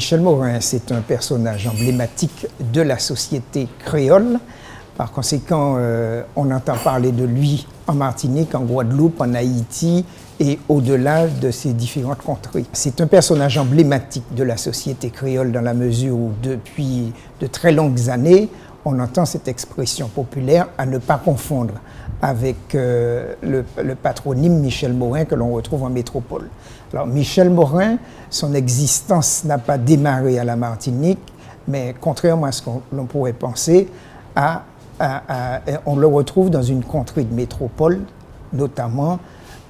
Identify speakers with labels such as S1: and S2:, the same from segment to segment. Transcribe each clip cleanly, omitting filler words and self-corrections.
S1: Michel Morin, c'est un personnage emblématique de la société créole. Par conséquent, on entend parler de lui en Martinique, en Guadeloupe, en Haïti et au-delà de ces différentes contrées. C'est un personnage emblématique de la société créole dans la mesure où, depuis de très longues années, on entend cette expression populaire à ne pas confondre avec le patronyme Michel Morin que l'on retrouve en métropole. Alors Michel Morin, son existence n'a pas démarré à la Martinique, mais contrairement à ce que l'on pourrait penser, on le retrouve dans une contrée de métropole, notamment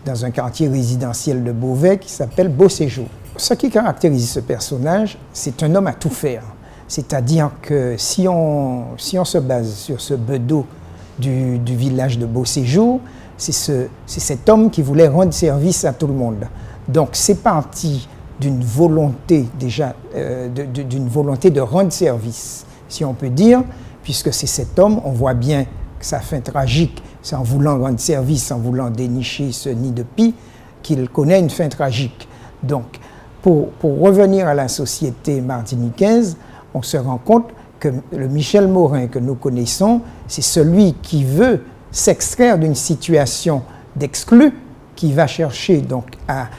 S1: dans un quartier résidentiel de Beauvais qui s'appelle Beauséjour. Ce qui caractérise ce personnage, c'est un homme à tout faire. C'est-à-dire que si on se base sur ce bedeau du village de Beauséjour, c'est cet homme qui voulait rendre service à tout le monde. Donc c'est parti d'une volonté déjà, d'une volonté de rendre service, si on peut dire, puisque c'est cet homme, on voit bien que sa fin tragique, c'est en voulant rendre service, en voulant dénicher ce nid de pie, qu'il connaît une fin tragique. Donc, pour revenir à la société martiniquaise, on se rend compte que le Michel Morin que nous connaissons, c'est celui qui veut s'extraire d'une situation d'exclus, qui va chercher donc à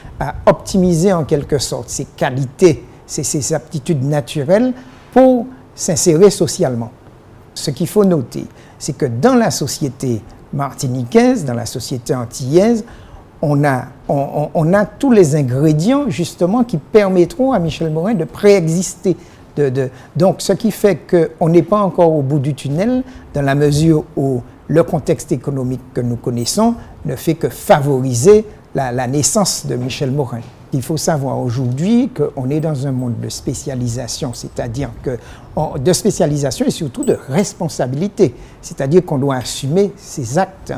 S1: optimiser en quelque sorte ses qualités, ses aptitudes naturelles pour s'insérer socialement. Ce qu'il faut noter, c'est que dans la société martiniquaise, dans la société antillaise, on a tous les ingrédients justement qui permettront à Michel Morin de préexister. Donc ce qui fait qu'on n'est pas encore au bout du tunnel dans la mesure où le contexte économique que nous connaissons ne fait que favoriser la naissance de Michel Morin. Il faut savoir aujourd'hui qu'on est dans un monde de spécialisation, c'est-à-dire de spécialisation et surtout de responsabilité, c'est-à-dire qu'on doit assumer ses actes.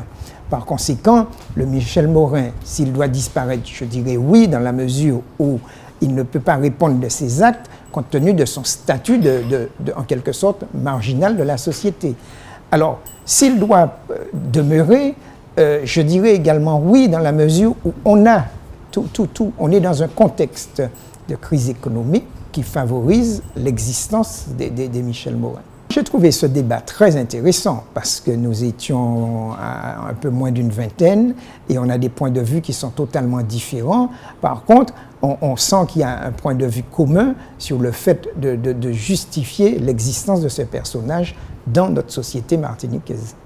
S1: Par conséquent, le Michel Morin, s'il doit disparaître, je dirais oui, dans la mesure où il ne peut pas répondre de ses actes compte tenu de son statut en quelque sorte marginal de la société. Alors, s'il doit demeurer, je dirais également oui dans la mesure où on a on est dans un contexte de crise économique qui favorise l'existence des Michel Morin. J'ai trouvé ce débat très intéressant parce que nous étions à un peu moins d'une vingtaine et on a des points de vue qui sont totalement différents. Par contre, on sent qu'il y a un point de vue commun sur le fait de justifier l'existence de ce personnage dans notre société martiniquaise.